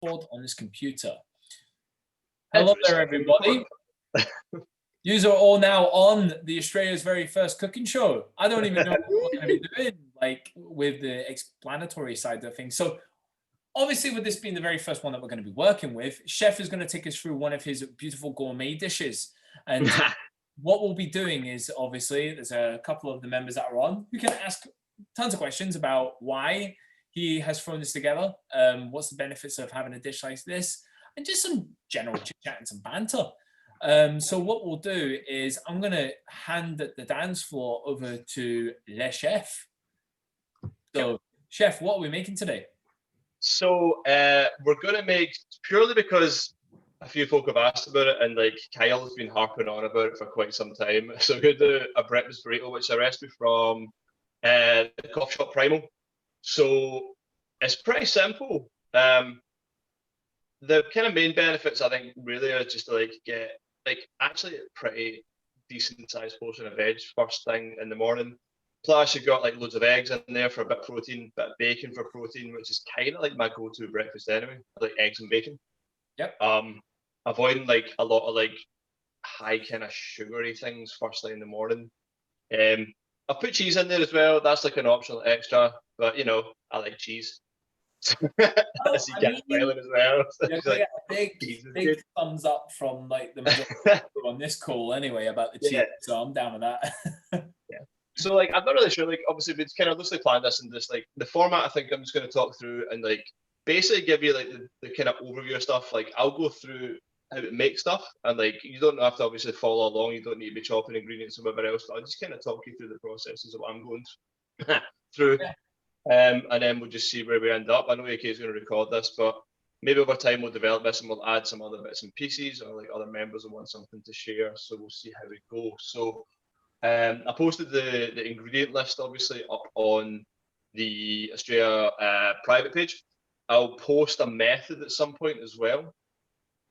on this computer. Hello there, everybody. Yous are all now on the Astraea's very first cooking show. I don't even know what we're going to be doing, like with the explanatory side of things. So obviously, with this being the very first one that we're going to be working with, Chef is going to take us through one of his beautiful gourmet dishes. And what we'll be doing is, obviously, there's a couple of the members that are on who can ask tons of questions about why he has thrown this together, what's the benefits of having a dish like this, and just some general chit-chat and some banter. So what we'll do is I'm going to hand the dance floor over to Le Chef. So, Chef, what are we making today? So we're going to make, purely because a few folk have asked about it, and like Kyle has been harping on about it for quite some time. So we're going to do a breakfast burrito, which is a recipe from the coffee shop Primal. So it's pretty simple. The kind of main benefits, I think, really are just to like get actually a pretty decent sized portion of veg first thing in the morning. Plus you've got like loads of eggs in there for a bit of protein, bit of bacon for protein, which is kind of like my go-to breakfast anyway. I like eggs and bacon. Yep. Avoiding like a lot of like high kind of sugary things first thing in the morning. I've put cheese in there as well. That's like an optional extra, but you know, I like cheese. As you get smiling as well. Yeah, like, big thumbs up from like the majority on this call anyway about the cheese. Yeah. So I'm down with that. Yeah. So like I'm not really sure. Like obviously we kind of loosely planned this, and just like the format, I think I'm just going to talk through and like basically give you like the kind of overview of stuff. Like I'll go through how to make stuff, and like you don't have to obviously follow along. You don't need to be chopping ingredients or whatever else. But I'll just kind of talk you through the processes of what I'm going through. Yeah. And then we'll just see where we end up. I know AK is going to record this, but maybe over time we'll develop this and we'll add some other bits and pieces, or like other members will want something to share. So we'll see how we go. So I posted the ingredient list obviously up on the Astraea private page. I'll post a method at some point as well.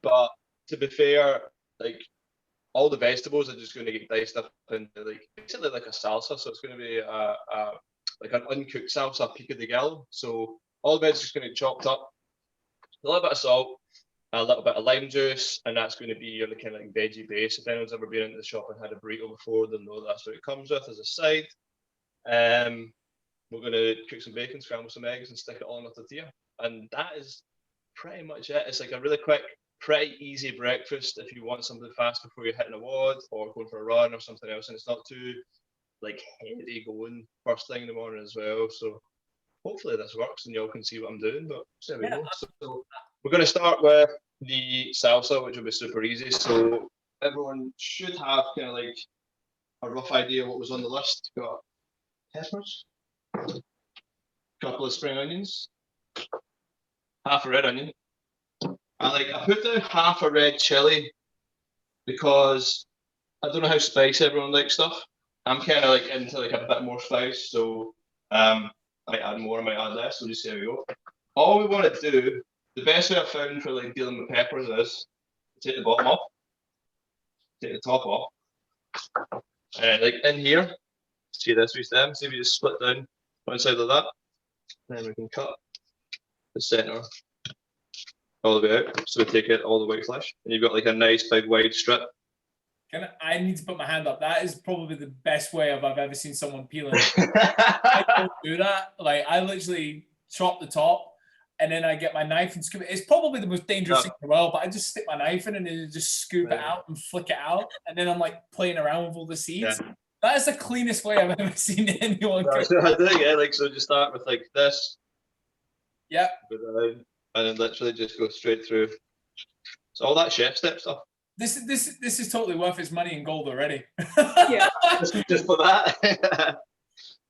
But to be fair, like all the vegetables are just going to get diced up into like basically like a salsa. So it's going to be like an uncooked salsa pico de gallo. So all the veg is going to get chopped up, a little bit of salt, a little bit of lime juice, and that's going to be your kind of like veggie base. If anyone's ever been into the shop and had a burrito before, they'll know that's what it comes with as a side. We're going to cook some bacon, scramble some eggs, and stick it all in a tortilla. And that is pretty much it. It's like a really quick, pretty easy breakfast if you want something fast before you're hitting a WOD or going for a run or something else, and it's not too like heavy going first thing in the morning as well. So hopefully this works and y'all can see what I'm doing, but there we go. So we're going to start with the salsa, which will be super easy. So everyone should have kind of like a rough idea what was on the list. Got peppers, a couple of spring onions, half a red onion. I put down half a red chili because I don't know how spicy everyone likes stuff. I'm kind of like into like a bit more spice, so I might add more, I might add less. So just see how we go. All we want to do, the best way I've found for like dealing with peppers is take the bottom off, take the top off, and like in here, see this with them. See if you just split down one side of that, then we can cut the center all the way out. So we take it all the white flesh, and you've got like a nice big wide strip. I need to put my hand up. That is probably the best way I've ever seen someone peel it. I don't do that. Like I literally chop the top and then I get my knife and scoop it. It's probably the most dangerous thing in the world, but I just stick my knife in and then just scoop it out and flick it out. And then I'm like playing around with all the seeds. Yeah. That is the cleanest way I've ever seen anyone cook. So I do, yeah, like so just start with like this. Yep. And then literally just go straight through. So all that chef step stuff. This is totally worth its money in gold already. Yeah. just for that.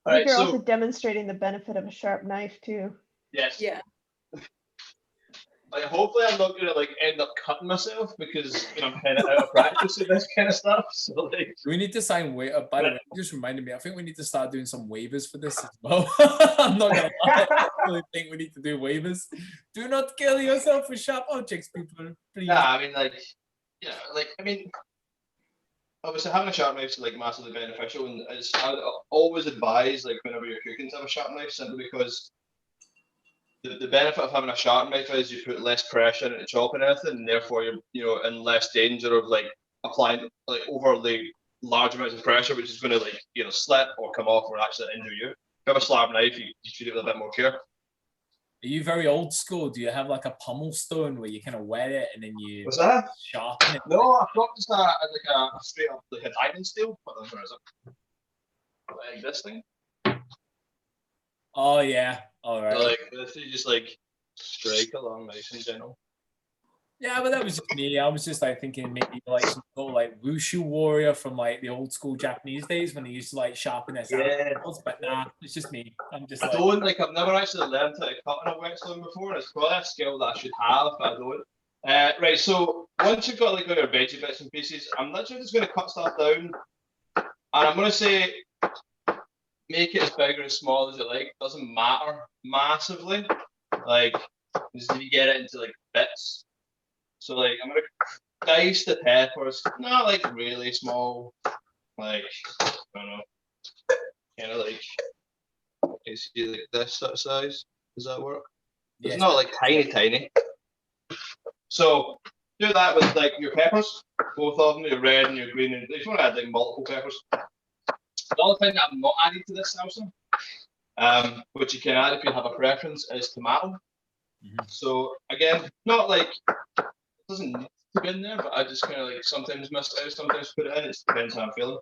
All right, you're also demonstrating the benefit of a sharp knife too. Yes. Yeah. Like hopefully I'm not gonna like end up cutting myself because you know I'm kind of out of practice with this kind of stuff. So like we need to sign waiver. By the way, it just reminded me. I think we need to start doing some waivers for this as well. I'm not gonna lie. I really think we need to do waivers. Do not kill yourself with sharp objects, people. Please. Yeah, I mean obviously having a sharp knife is like massively beneficial, and I always advise like whenever you're cooking to have a sharp knife simply because the benefit of having a sharp knife is you put less pressure into chopping anything, and therefore you're in less danger of like applying like overly large amounts of pressure, which is going to like slip or come off or actually injure you. If you have a slab knife, you treat it with a bit more care. Are you very old school? Do you have like a pummel stone where you kind of wet it and then you sharpen it? No, I've got just a straight up like a diamond steel. What is it? Like this thing. Oh yeah, all right. So, like this, you just like strike along nice and gentle. Yeah, but that was just me. I was just like thinking maybe like some sort of like wushu warrior from like the old school Japanese days when they used to like sharpen their samurais. But nah, it's just me. I'm just I've never actually learned how to cut on a whetstone before. It's probably a skill that I should have, but I don't. Right, so once you've got like all your veggie bits and pieces, I'm literally just going to cut stuff down, and I'm going to say make it as big or as small as you like. Doesn't matter massively. Like just if you get it into like bits. So like I'm gonna dice the peppers, not like really small, like I don't know, kind of like you see like this sort of size. Does that work? Yes. It's not like tiny. So do that with like your peppers, both of them, your red and your green. And if you want to add like multiple peppers. The other thing that I'm not adding to this salsa, which you can add if you have a preference, is tomato. Mm-hmm. So again, not like it doesn't need to be in there, but I just kind of like sometimes miss it out, sometimes put it in. It depends how I'm feeling.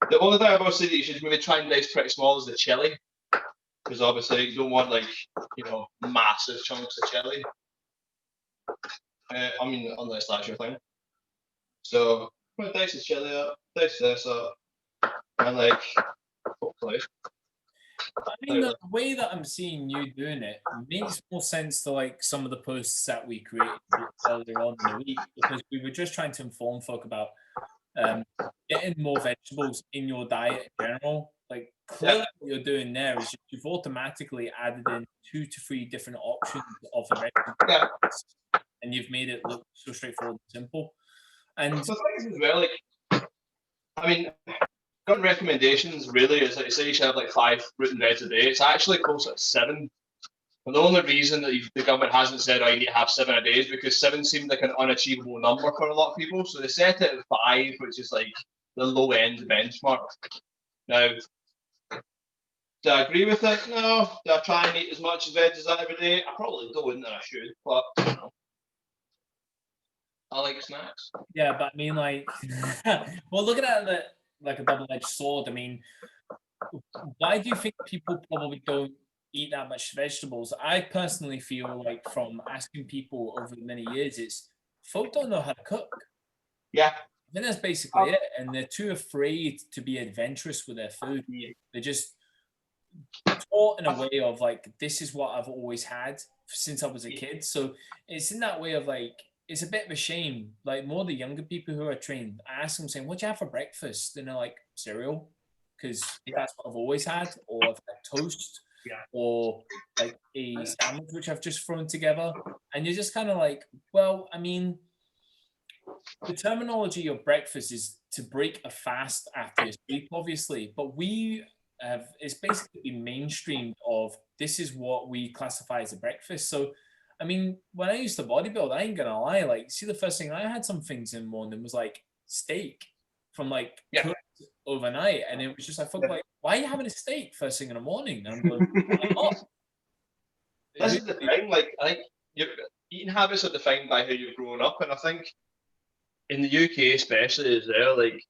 The only thing I will say that you should maybe try and dice pretty small is the chili, because obviously you don't want like massive chunks of chili. I mean, unless that's your thing. So I'm gonna dice the chili up, dice this up, and like hopefully. I mean, the way that I'm seeing you doing it makes more sense to like some of the posts that we created earlier on in the week, because we were just trying to inform folk about getting more vegetables in your diet in general. Like clearly what you're doing there is you've automatically added in 2 to 3 different options of the vegetables, and you've made it look so straightforward and simple. And the thing is as well, like, I mean, got recommendations really is like say you should have like 5 fruit and veg a day. It's actually closer to 7. And the only reason that the government hasn't said I need to have 7 a day is because 7 seemed like an unachievable number for a lot of people. So they set it at 5, which is like the low end benchmark. Now, do I agree with it? No. Do I try and eat as much veg as that every day? I probably don't, and I should, but I like snacks. Yeah, but I mean, like, well, looking at it like a double-edged sword, I mean, why do you think people probably don't eat that much vegetables? I personally feel like from asking people over many years, it's folk don't know how to cook. Yeah. I think that's basically it. And they're too afraid to be adventurous with their food. They're just taught in a way of like, this is what I've always had since I was a kid. So it's in that way of like, it's a bit of a shame. Like more the younger people who are trained, I ask them saying, what do you have for breakfast? And they're like, cereal, because that's what I've always had, or I've had toast, or like a sandwich which I've just thrown together. And you're just kind of like, well, I mean, the terminology of breakfast is to break a fast after your sleep, obviously, but it's basically been mainstreamed of this is what we classify as a breakfast. So I mean, when I used to bodybuild, I ain't gonna lie, like, see, the first thing I had some things in the morning was like steak from like cooked overnight, and it was just like, like, why are you having a steak first thing in the morning? And I'm going, I'm not. This is the thing, like, I think your eating habits are defined by how you've grown up, and I think in the UK especially as well, like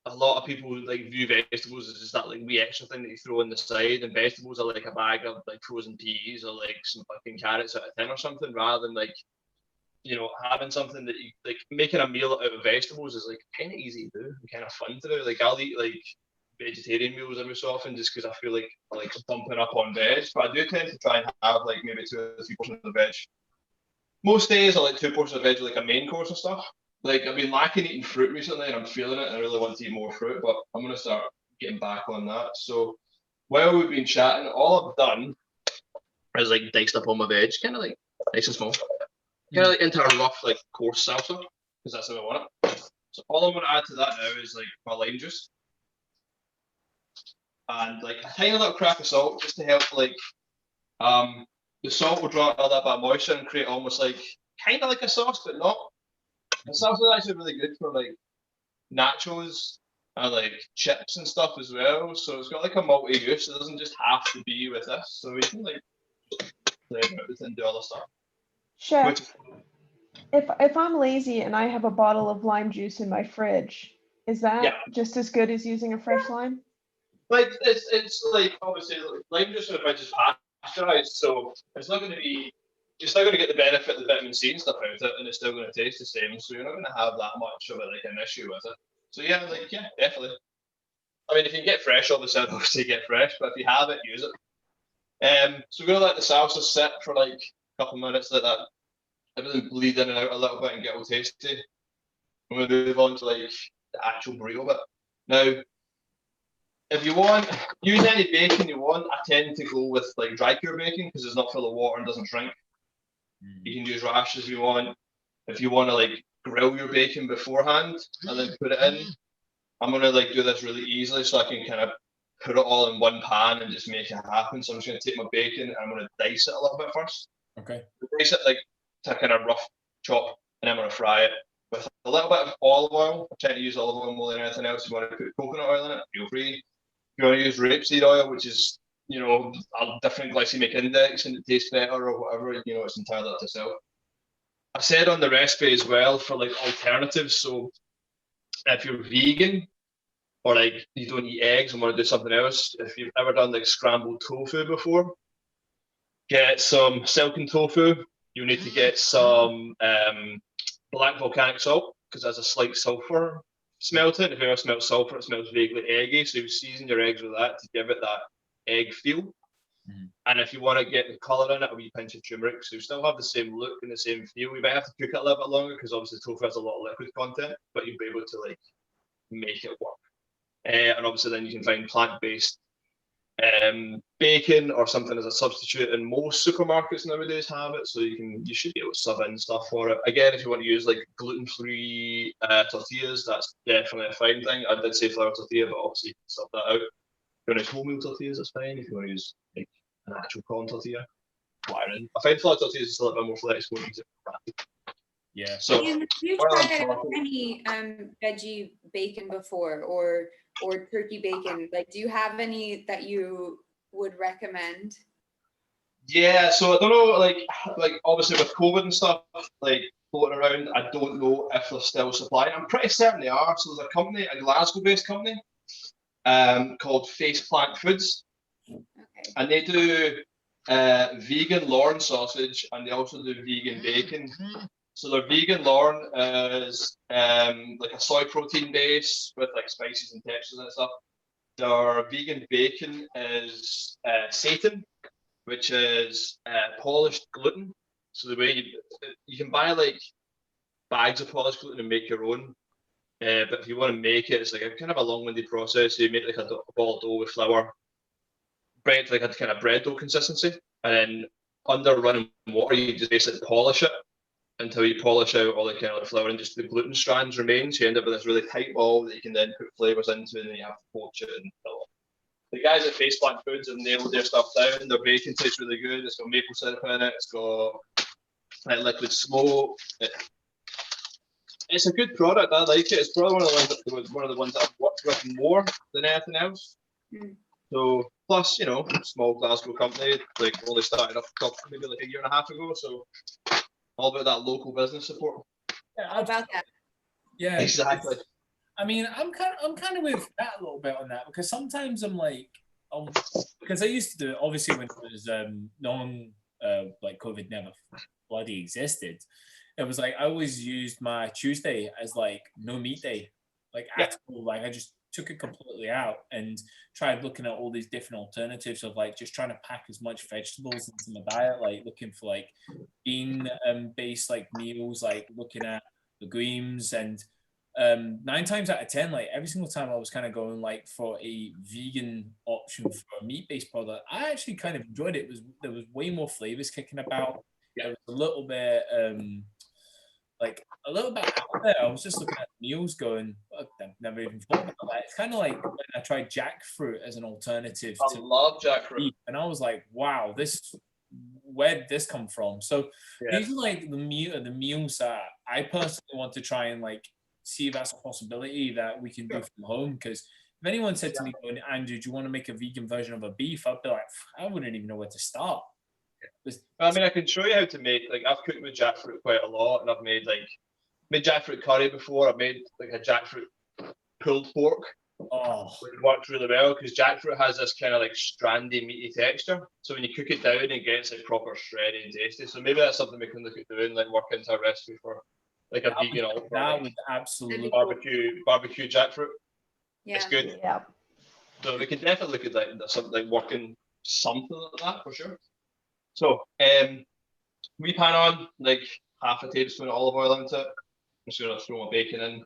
a lot of people like view vegetables as just that like wee extra thing that you throw on the side, and vegetables are like a bag of like frozen peas or like some fucking carrots out of tin or something, rather than like having something that you like. Making a meal out of vegetables is like kind of easy to do and kind of fun to do. Like I'll eat like vegetarian meals every so often just because I feel like I like bumping up on veg, but I do tend to try and have like maybe 2 or 3 portions of veg. Most days I like 2 portions of veg, like a main course and stuff. Like I've been lacking eating fruit recently, and I'm feeling it, and I really want to eat more fruit, but I'm gonna start getting back on that. So while we've been chatting, all I've done is like diced up all my veg, kind of like nice and small, kind of like into a rough like coarse salsa, because that's how I want it. So all I'm gonna add to that now is like my lime juice and like a tiny little crack of salt, just to help like the salt will draw out all that bit of moisture and create almost like kind of like a sauce, but not. The sauce is actually really good for like nachos and like chips and stuff as well. So it's got like a multi-use. It doesn't just have to be with this. So we can like play about it and do other stuff. Chef, Which, if I'm lazy and I have a bottle of lime juice in my fridge, is that just as good as using a fresh lime? like it's like obviously lime juice in the fridge is pasteurized, so it's not going to be. You're still going to get the benefit of the vitamin C and stuff out of it, and it's still going to taste the same. So you're not going to have that much of like an issue with it. So yeah, like definitely. I mean, if you can get fresh, obviously get fresh. But if you have it, use it. So we're going to let the salsa sit for like a couple of minutes, let that everything bleed in and out a little bit and get all tasty. We're going to move on to like the actual burrito bit. Now, if you want, use any bacon you want. I tend to go with like dry cure bacon because it's not full of water and doesn't shrink. You can use rashers if you want. If you want to like grill your bacon beforehand and then put it in, I'm gonna like do this really easily so I can kind of put it all in one pan and just make it happen. So I'm just gonna take my bacon and I'm gonna dice it a little bit first. Okay. Dice it like to kind of rough chop, and I'm gonna fry it with a little bit of olive oil. I'm trying to use olive oil more than anything else. If you want to put coconut oil in it, feel free. If you want to use rapeseed oil, which is a different glycemic index and it tastes better or whatever, it's entirely up to yourself. I said on the recipe as well for like alternatives. So if you're vegan or like you don't eat eggs and want to do something else, if you've ever done like scrambled tofu before, get some silken tofu. You need to get some black volcanic salt because there's a slight sulfur smell to it. If you ever smell sulfur, it smells vaguely eggy. So you season your eggs with that to give it that egg feel. And if you want to get the colour in it, a wee pinch of turmeric, so you still have the same look and the same feel. You might have to cook it a little bit longer because obviously tofu has a lot of liquid content, but you'll be able to like make it work. And obviously then you can find plant-based bacon or something as a substitute, and most supermarkets nowadays have it, so you should be able to sub in stuff for it. Again, if you want to use like gluten-free tortillas, that's definitely a fine thing. I did say flour tortilla, but obviously you can sub that out. If you want to use wholemeal tortillas, that's fine. If you want to use like an actual corn tortilla, I find flour tortillas is a little bit more flexible and easier. Yeah. So Ian, have you tried out any veggie bacon before, or turkey bacon? Like, do you have any that you would recommend? Yeah, so I don't know, like obviously with COVID and stuff, like floating around, I don't know if they're still supplying. I'm pretty certain they are. So there's a company, a Glasgow-based company, called Faceplant Foods, and they do vegan Lorne sausage, and they also do vegan bacon. So their vegan Lorne is like a soy protein base with like spices and textures and stuff. Their vegan bacon is seitan, which is polished gluten. So the way you can buy like bags of polished gluten and make your own. But if you want to make it, it's like a kind of a long-winded process. So you make like a ball of dough with flour, bread, like a kind of bread dough consistency, and then under running water, you just basically polish it until you polish out all the kind of like flour and just the gluten strands remain. So you end up with this really tight ball that you can then put flavors into, and then you have to poach it and fill it. The guys at Faceplant Foods have nailed their stuff down. Their bacon tastes really good. It's got maple syrup in it. It's got like liquid smoke. It's a good product. I like it. It's probably one of the ones that I've worked with more than anything else. So plus, small Glasgow company, like only started up maybe like a year and a half ago. So all about that local business support. Yeah, How about that? Yeah, exactly. I mean, I'm kind of with that a little bit on that, because sometimes I'm like, because I used to do it obviously when it was like COVID never bloody existed. It was like I always used my Tuesday as like no meat day, like at all. Like I just took it completely out and tried looking at all these different alternatives of like just trying to pack as much vegetables into my diet, like looking for like bean based like meals, like looking at legumes, and 9 times out of 10, like every single time I was kind of going like for a vegan option for a meat-based product, I actually kind of enjoyed it. There was way more flavors kicking about. There was a little bit out there. I was just looking at meals going, I've never even thought about that. It's kind of like when I tried jackfruit as an alternative. I love jackfruit. And I was like, wow, this where did this come from? So Yeah. these are like the meals that I personally want to try and like see if that's a possibility that we can do from home. Because if anyone said to me, Andrew, do you want to make a vegan version of a beef? I'd be like, I wouldn't even know where to start. I mean, I can show you how to make, like, I've cooked with jackfruit quite a lot, and I've made jackfruit curry before. I've made like a jackfruit pulled pork. Oh, It works really well because jackfruit has this kind of like strandy, meaty texture. So when you cook it down, it gets like proper shreddy and tasty. So maybe that's something we can look at doing, like work into a recipe for like a vegan alt. That would absolutely barbecue jackfruit. Yeah. It's good. Yeah. So we can definitely look at that, something like working something like that for sure. So we pan on like half a tablespoon of olive oil into it. I'm just gonna throw my bacon in.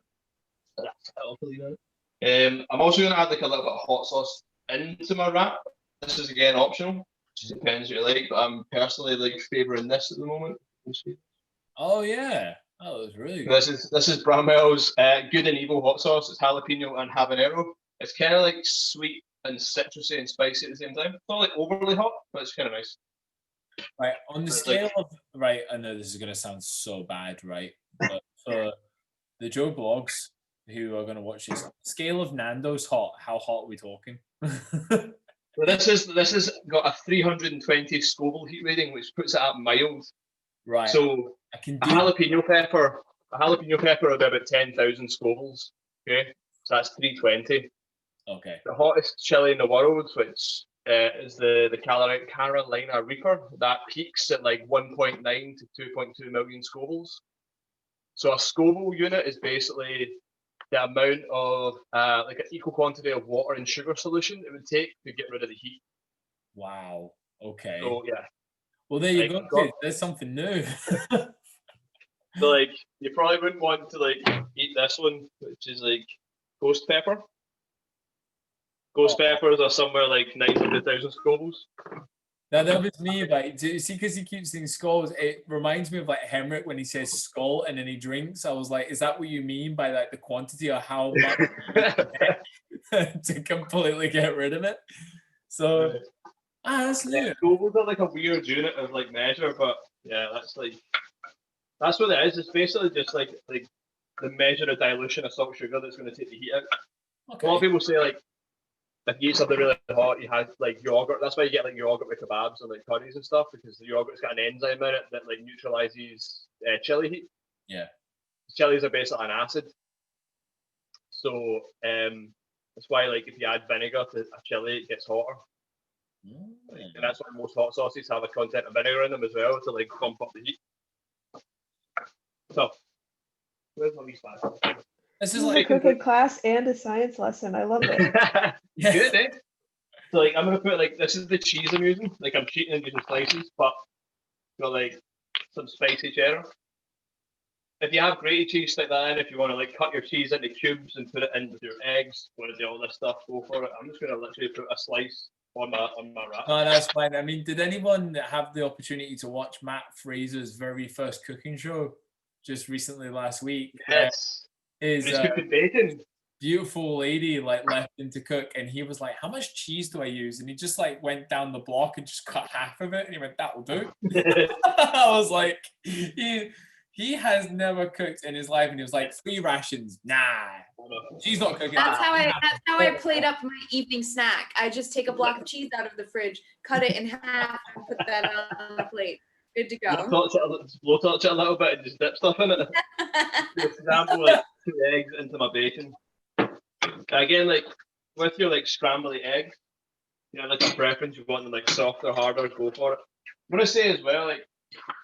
I'm also gonna add like a little bit of hot sauce into my wrap. This is again optional. Just depends what you like, but I'm personally like favouring this at the moment. Oh yeah, that was really good. This is Bramwell's Good and Evil hot sauce. It's jalapeno and habanero. It's kind of like sweet and citrusy and spicy at the same time. It's not like overly hot, but it's kind of nice. Right, on the scale of, right, I know this is going to sound so bad, right? But for the Joe Blogs who are going to watch this, scale of Nando's hot, how hot are we talking? So this has got a 320 Scoville heat rating, which puts it at mild. Right. So I can a do jalapeno pepper would be about 10,000 Scovilles. Okay, so that's 320. Okay. The hottest chili in the world, which is the Carolina Reaper, that peaks at like 1.9 to 2.2 million Scovilles. So a Scoville unit is basically the amount of like an equal quantity of water and sugar solution it would take to get rid of the heat. Wow. Okay. So yeah. Well, there you go, kids. There's something new. So like, you probably wouldn't want to like eat this one, which is like ghost pepper. Ghost peppers are somewhere like 900,000 Scovilles. Now that was me, like, do you see, because he keeps saying skulls, it reminds me of like Henrik when he says skull and then he drinks. I was like, is that what you mean by like the quantity or how much to completely get rid of it? So that's new. Yeah, Scovilles are like a weird unit of like measure, but yeah, that's what it is. It's basically just like the measure of dilution of salt sugar that's going to take the heat out. Okay. A lot of people say like, if you eat something really hot, you had like yogurt. That's why you get like yogurt with kebabs and like curries and stuff, because the yogurt's got an enzyme in it that like neutralizes chili heat. Yeah. Chilies are basically an acid. So that's why like if you add vinegar to a chili, it gets hotter. And that's why most hot sauces have a content of vinegar in them as well to like pump up the heat. So where's my wee spatula? This is like a cooking class and a science lesson. I love it. Good, eh? So like I'm gonna put like, this is the cheese I'm using. Like I'm cheating and using slices, but got like some spicy cheddar. If you have grated cheese, stick that in. If you want to like cut your cheese into cubes and put it in with your eggs, want to do all this stuff, go for it. I'm just gonna literally put a slice on my wrap. No, that's fine. I mean, did anyone have the opportunity to watch Matt Fraser's very first cooking show just recently last week? Yes. His cooking bacon. Beautiful lady like left him to cook, and he was like, how much cheese do I use? And he just like went down the block and just cut half of it, and he went, that will do. I was like, he has never cooked in his life, and he was like, 3 rations, nah, she's not cooking. That's how I played up my evening snack. I just take a block of cheese out of the fridge, cut it in half, and put that on the plate. Good to go. Blow torch it a little bit and just dip stuff in it. For example, like 2 eggs into my bacon. Again, like with your like scrambly eggs, you know, like a preference, you want them like soft or harder, go for it. I'm gonna say as well, like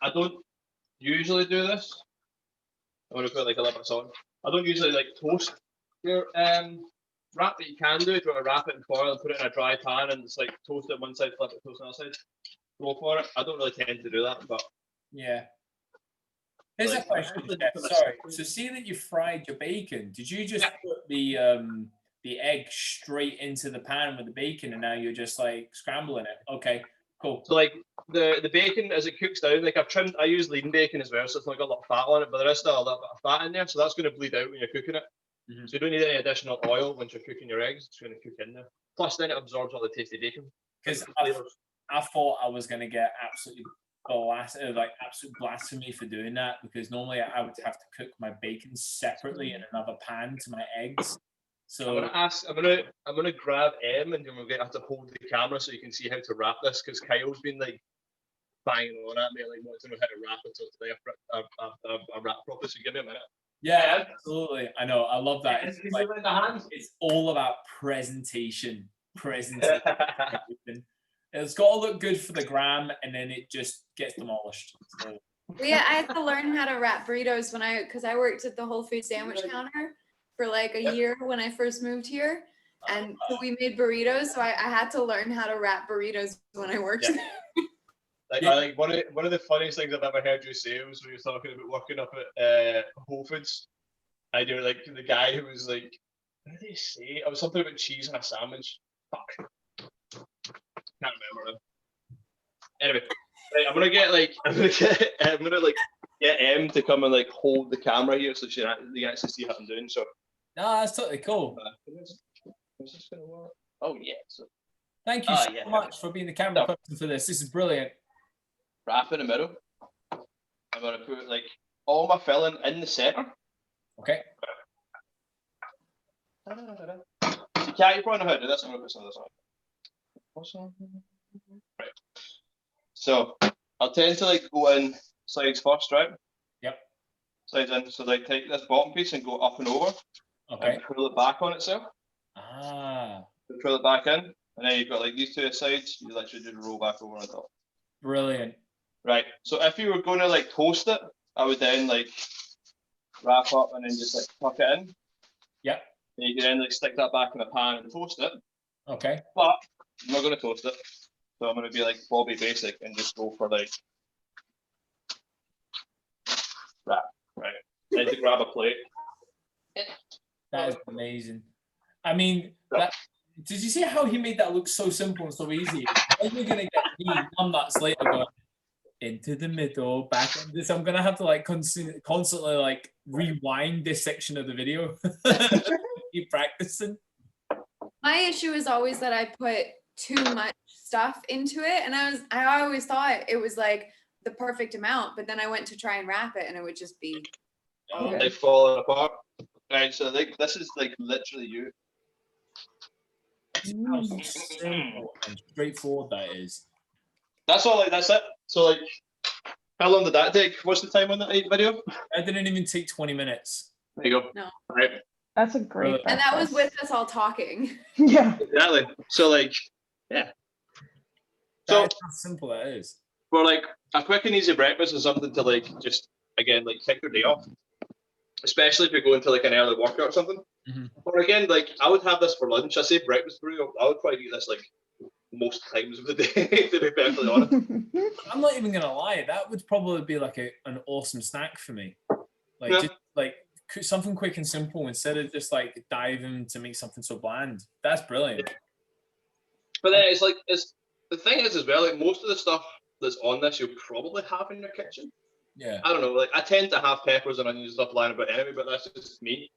I don't usually do this. I'm gonna put like a little bit of salt. I don't usually like toast your wrap, but you can do it. If you want to wrap it in foil and put it in a dry pan and just like toast it one side, flip it, toast on the other side. Go for it. I don't really tend to do that, but yeah. Here's a question, Jeff. Sorry. So, see that you fried your bacon. Did you just put the egg straight into the pan with the bacon, and now you're just like scrambling it? Okay, cool. So, like the bacon as it cooks down, like I use lean bacon as well, so it's not got a lot of fat on it, but there is still a little bit of fat in there, so that's going to bleed out when you're cooking it. Mm-hmm. So you don't need any additional oil once you're cooking your eggs. It's going to cook in there. Plus, then it absorbs all the tasty bacon. Because I thought I was going to get absolutely like absolute blasphemy for doing that, because normally I would have to cook my bacon separately in another pan to my eggs. So I'm gonna grab M, and then we're gonna have to hold the camera so you can see how to wrap this, because Kyle's been like banging on at me, like wanting to know how to wrap it till today. I wrap properly. So give me a minute. yeah, absolutely. I know. I love that. It's all about presentation. It's got to look good for the gram, and then it just gets demolished. So. Well, yeah, I had to learn how to wrap burritos because I worked at the Whole Foods sandwich counter for like a year when I first moved here, and so we made burritos. So I had to learn how to wrap burritos when I worked there. Like one of the funniest things I've ever heard you say was when you were talking about working up at Whole Foods. I do like the guy who was like, what did he say? It was something about cheese and a sandwich. Fuck. Can't remember now. Anyway, right, I'm gonna get M to come and like hold the camera here so you can actually see what I'm doing. So. No, that's totally cool. Is this gonna work? Oh yeah. So. Thank you so much for being the camera person for this. This is brilliant. Wrap in the middle. I'm gonna put like all my filling in the center. Okay. You probably know how to do this. I'm gonna put some of this on. Right. So I'll tend to like go in sides first, right? Yep. Sides in. So like take this bottom piece and go up and over. Okay. And pull it back on itself. Pull it back in. And then you've got like these two sides, you literally do the roll back over on top. Brilliant. Right. So if you were going to like toast it, I would then like wrap up and then just like tuck it in. Yep. And you can then like stick that back in the pan and toast it. Okay. But I'm not going to toast it. So I'm going to be like Bobby Basic and just go for like wrap. Right. Then to grab a plate. That is amazing. I mean, did you see how he made that look so simple and so easy? When you're gonna get me numbnuts later going into the middle, back in this, I'm gonna have to like constantly like rewind this section of the video. Keep practicing. My issue is always that I put too much stuff into it, and I always thought it was like the perfect amount, but then I went to try and wrap it, and it would just be they falling apart. Right, so like this is like literally you. How simple and straightforward that is. That's all. Like that's it. So like, how long did that take? What's the time on that video? That didn't even take 20 minutes. There you go. No. Right. That's a great. And that was with us all talking. Yeah. Exactly. So like, yeah. So that's how simple that is. For like a quick and easy breakfast is something to like just again like kick your day off. Especially if you're going to like an early workout or something. Mm-hmm. Or again, like I would have this for lunch. I say breakfast burrito. I would probably eat this like most times of the day, to be perfectly honest. I'm not even gonna lie. That would probably be like an awesome snack for me. Like just like something quick and simple instead of just like diving to make something so bland. That's brilliant. But then it's the thing is as well. Like most of the stuff that's on this, you'll probably have in your kitchen. Yeah. I don't know, like I tend to have peppers and onions and stuff lying about anyway, but that's just me.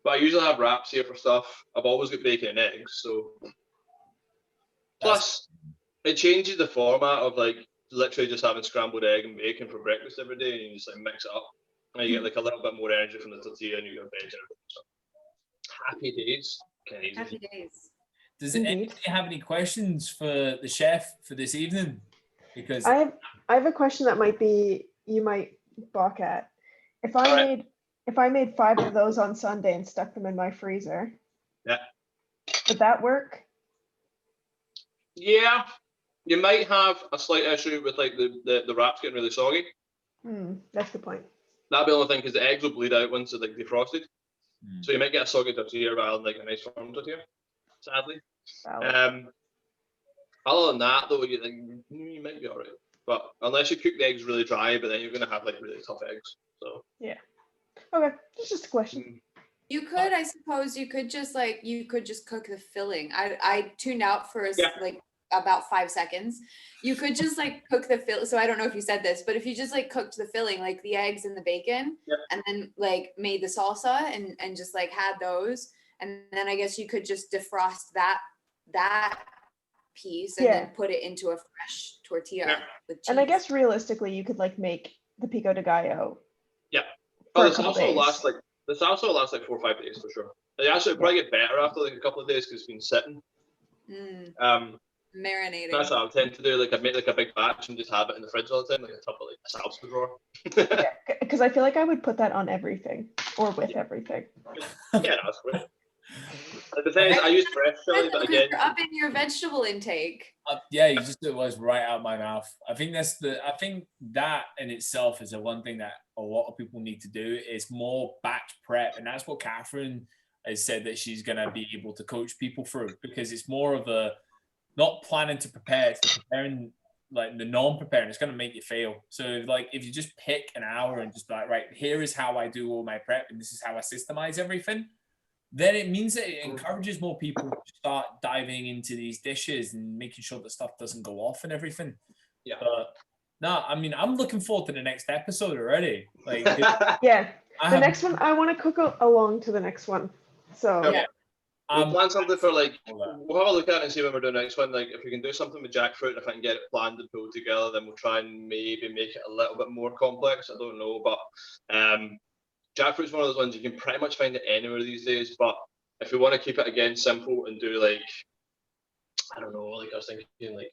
But I usually have wraps here for stuff. I've always got bacon and eggs, so. Plus, it changes the format of like literally just having scrambled egg and bacon for breakfast every day, and you just like mix it up, and you get like a little bit more energy from the tortilla, and you get veg and everything. So. Happy days. Happy days. Does anybody have any questions for the chef for this evening? Because I have a question that you might balk at. If I made 5 of those on Sunday and stuck them in my freezer, would that work? Yeah, you might have a slight issue with like the wraps getting really soggy. That's the point. That'd be the only thing, because the eggs will bleed out once it's like defrosted. So you might get a soggy tortilla rather than like a nice firm tortilla, sadly. Other than that though, you might be alright. But unless you cook the eggs really dry, but then you're gonna have like really tough eggs. So yeah. Okay, it's just a question. You could, I suppose, you could just cook the filling. I tuned out for like about 5 seconds. You could just like cook the filling. So I don't know if you said this, but if you just like cooked the filling, like the eggs and the bacon, and then like made the salsa and just like had those, and then I guess you could just defrost that piece and Yeah. then put it into a fresh tortilla with cheese. And I guess realistically, you could like make the pico de gallo. Yeah. For Oh, a this couple also days. lasts like 4 or 5 days for sure. They actually probably get better after like a couple of days because it's been sitting. Marinating. That's what I tend to do. Like I make like a big batch and just have it in the fridge all the time, like a top of like a salsa drawer. Yeah, because I feel like I would put that on everything or with everything. Yeah, that's great. The thing is, I use fresh chili, but again, you're up in your vegetable intake. Yeah, you just it was right out my mouth. I think that in itself is the one thing that a lot of people need to do is more batch prep, and that's what Catherine has said that she's gonna be able to coach people through, because it's more of a not planning to prepare, it's preparing, like the non-preparing. It's gonna make you fail. So like if you just pick an hour and just be like, right, here is how I do all my prep, and this is how I systemize everything, then it means that it encourages more people to start diving into these dishes and making sure that stuff doesn't go off and everything. Yeah. But no, I mean, I'm looking forward to the next episode already. Like, Yeah. The next one, I want to cook along to the next one. So yeah. We'll plan something for like, we'll have a look at it and see when we're doing the next one. Like if we can do something with jackfruit, if I can get it planned and pulled together, then we'll try and maybe make it a little bit more complex. I don't know, but jackfruit's one of those ones you can pretty much find it anywhere these days. But if we want to keep it again simple and do like, I don't know, like I was thinking like,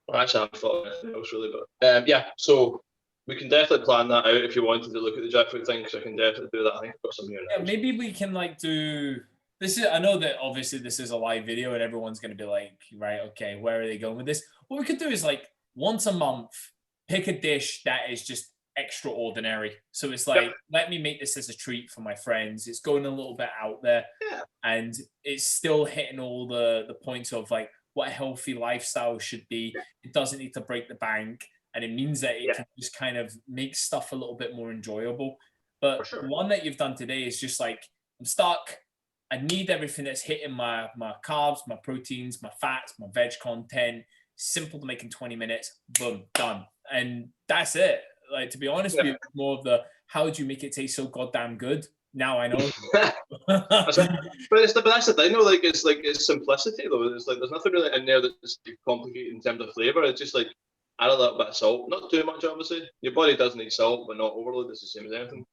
well, actually I haven't thought of anything else really, but yeah, so we can definitely plan that out if you wanted to look at the jackfruit thing, because I can definitely do that. I think I've got some here. Yeah, maybe we can like do this. I know that obviously this is a live video and everyone's going to be like, right, okay, where are they going with this? What we could do is like once a month, pick a dish that is just extraordinary. So it's like, let me make this as a treat for my friends. It's going a little bit out there, and it's still hitting all the points of like what a healthy lifestyle should be. It doesn't need to break the bank, and it means that it can just kind of make stuff a little bit more enjoyable. But the one that you've done today is just like, I'm stuck. I need everything that's hitting my carbs, my proteins, my fats, my veg content. Simple to make in 20 minutes. Boom, done. And that's it. Like, to be honest with you, it's more of the, how do you make it taste so goddamn good? Now I know. but that's the thing, though. Like it's simplicity, though. It's like there's nothing really in there that's complicated in terms of flavor. It's just like add a little bit of salt, not too much, obviously. Your body does need salt, but not overload. It's the same as anything.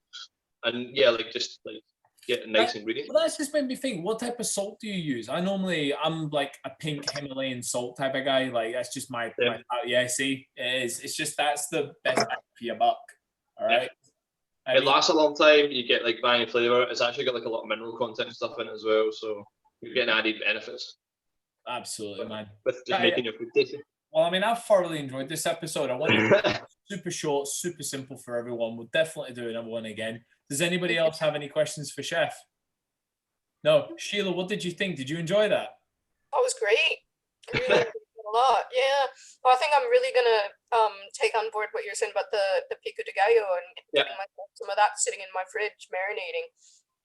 And yeah, like just like get a nice ingredient. Well, that's just made me think. What type of salt do you use? I'm like a pink Himalayan salt type of guy. Like that's just my see, it is. It's just that's the best bang for your buck. All right. It lasts a long time. You get like bang flavor. It's actually got like a lot of mineral content and stuff in it as well, so you're getting added benefits. Absolutely, man. With just making your food tasty. Well, I mean, I've thoroughly enjoyed this episode. I want it super short, super simple for everyone. We'll definitely do another one again. Does anybody else have any questions for Chef? No. Sheila, what did you think? Did you enjoy that? That was great. I really enjoyed it a lot. Yeah. Well, I think I'm really gonna take on board what you're saying about the pico de gallo and getting myself some of that sitting in my fridge marinating.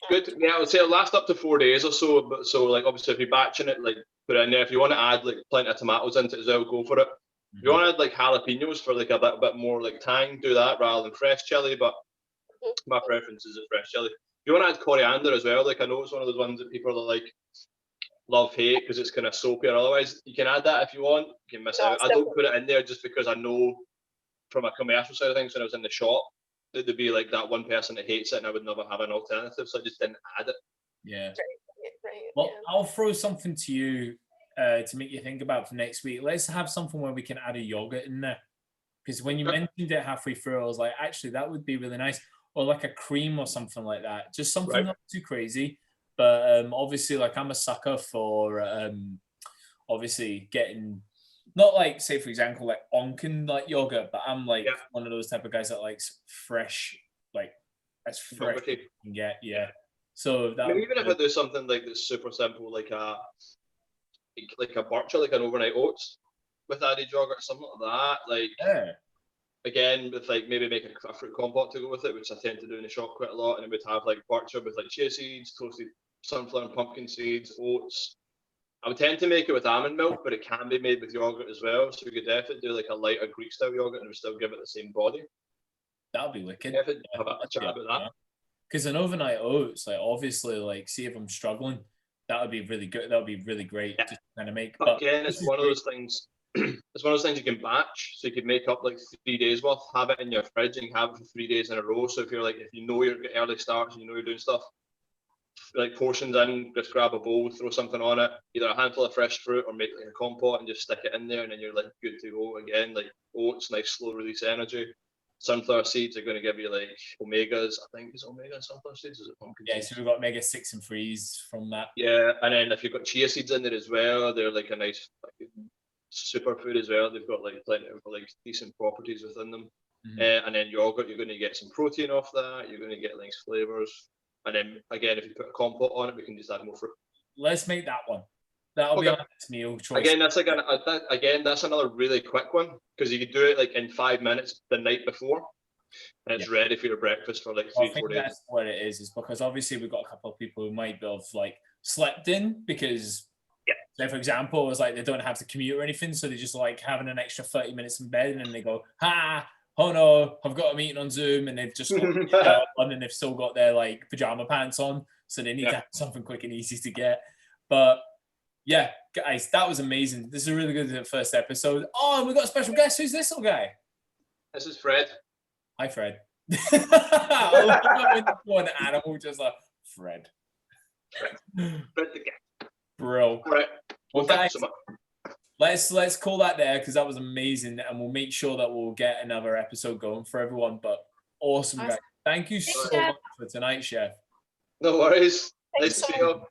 Good. Yeah, I would say it'll last up to 4 days or so. But so like obviously if you're batching it, like put it in there. If you want to add like plenty of tomatoes into it as well, go for it. If you want to add like jalapenos for like a bit more like tang, do that rather than fresh chili. But my preference is a fresh chili. If you want to add coriander as well, like I know it's one of those ones that people are like love hate because it's kind of soapy or otherwise. You can add that if you want. You can miss out. I don't put it in there just because I know from a commercial side of things when I was in the shop that there'd be like that one person that hates it and I would never have an alternative, so I just didn't add it. Yeah. Right. Well, I'll throw something to you to make you think about for next week. Let's have something where we can add a yogurt in there, because when you mentioned it halfway through, I was like, actually, that would be really nice. Or like a cream or something like that. Just something not too crazy. But obviously, like I'm a sucker for obviously getting, not like, say, for example, like onken like yogurt, but I'm like one of those type of guys that likes fresh, like as fresh as you can get. Yeah. So that even if I do something like that's super simple, like a bircher, like an overnight oats with added yogurt, something like that. Like again, with like maybe make a fruit compote to go with it, which I tend to do in the shop quite a lot, and it would have like bircher with like chia seeds, toasted sunflower and pumpkin seeds, oats. I would tend to make it with almond milk, but it can be made with yogurt as well. So we could definitely do like a lighter Greek style yogurt and we still give it the same body. That'll be wicked. Definitely have a chat about that. Because an overnight oats, like obviously, like see if I'm struggling, that would be really good. That would be really great. Just kind of make. But again, it's one of those things. It's one of those things you can batch, so you could make up like 3 days worth, have it in your fridge, and have it for 3 days in a row. So if you're like, if you know you're getting early starts, and you know you're doing stuff, like portions in, just grab a bowl, throw something on it, either a handful of fresh fruit or make like a compote and just stick it in there, and then you're like good to go again. Like oats, nice slow release energy. Sunflower seeds are going to give you like omegas. I think it's omega sunflower seeds. Is it pumpkin seeds? So we've got omega-6 and 3s from that. Yeah, and then if you've got chia seeds in there as well, they're like a nice like, superfood as well. They've got like plenty of like decent properties within them. And then yogurt, you're going to get some protein off that. You're going to get nice flavors. And then again, if you put a compote on it, we can just add more fruit. Let's make that one. That'll be our next meal choice. Again, that's like that's another really quick one, because you could do it like in 5 minutes the night before, and it's ready for your breakfast for like 3-4 days. That's what it is because obviously we've got a couple of people who might have like slept in because, say for example, it's like they don't have to commute or anything, so they just like having an extra 30 minutes in bed, and then they go, oh no, I've got a meeting on Zoom, and they've just got and then they've still got their like pajama pants on, so they need to have something quick and easy to get. But yeah, guys, that was amazing. This is a really good first episode. Oh, and we've got a special guest. Who's this little guy? This is Fred. Hi, Fred. I love one animal just like Fred. Fred the guy. Bro. All right. Well, guys, so much. Let's call that there because that was amazing, and we'll make sure that we'll get another episode going for everyone. But awesome, guys. Thank you so much for tonight, Chef. No worries. Nice to see you.